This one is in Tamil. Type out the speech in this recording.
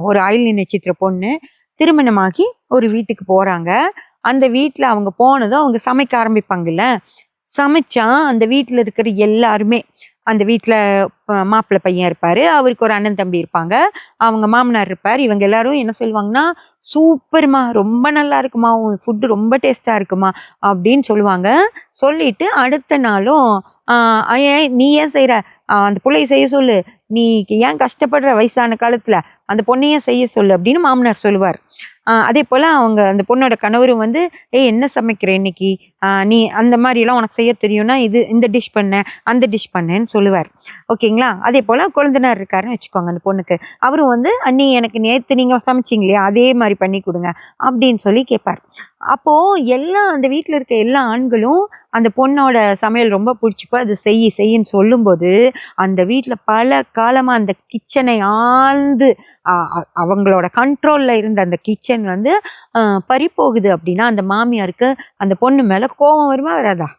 ஒரு ஆயில்ய நட்சத்திர பொண்ணு திருமணமாகி ஒரு வீட்டுக்கு போறாங்க. அந்த வீட்ல அவங்க போனதும் அவங்க சமைக்க ஆரம்பிப்பாங்கல்ல. சமைச்சா அந்த வீட்ல இருக்கிற எல்லாருமே, அந்த வீட்ல மாப்பிள்ளை பையன் இருப்பாரு. அவருக்கு ஒரு அண்ணன், தம்பி இருப்பாங்க. அவங்க மாமனார் இருப்பாரு. இவங்க எல்லாரும் என்ன சொல்லுவாங்கன்னா, "சூப்பர்மா! ரொம்ப நல்லா இருக்குமா! உன் ஃபுட் ரொம்ப டேஸ்ட்டா இருக்குமா!" அப்படின்னு சொல்லுவாங்க. சொல்லிட்டு அடுத்த நாளும், "ஆ ஏன் நீ ஏன் செய்ற? அந்த புள்ளைய செய்ய சொல்லு. நீ ஏன் கஷ்டப்படுற வயசான காலத்துல? அந்த பொண்ணையே செய்ய சொல்லு" அப்படின்னு மாமனார் சொல்லுவார். அதேபோல அவங்க அந்த பொண்ணோட கணவரும் வந்து, "ஏய் என்ன சமைக்கிற இன்னைக்கு? நீ அந்த மாரிலாம் உனக்கு செய்ய தெரியும்னா, இந்த டிஷ் பண்ணு, அந்த டிஷ் பண்ணுன்னு" சொல்லுவார். ஓகேங்களா? அதேபோல கொழுந்தனார் இருக்காருன்னு வச்சுக்கோங்க அந்த பொண்ணுக்கு. அவரும் வந்து, "அண்ணி எனக்கு நேத்து நீங்க சமைச்சீங்க இல்லையா? அதே மாரி பண்ணி குடுங்க" அப்படின்னு சொல்லி கேட்பார். அப்போ அந்த வீட்ல இருக்க எல்லா ஆண்களும் அந்த பொண்ணோட சமையல் ரொம்ப புடிச்சுப்போ, "அது செய்யின்னு" சொல்லும்போது, அந்த வீட்ல பல காலமா அந்த கிச்சனை ஆழ்ந்து அ அ அவங்களோட கண்ட்ரோல்ல இருந்த அந்த கிச்சன் வந்து பறிபோகுது அப்படின்னா, அந்த மாமியாருக்கு அந்த பொண்ணு மேல கோவம் வருமா? வராதா?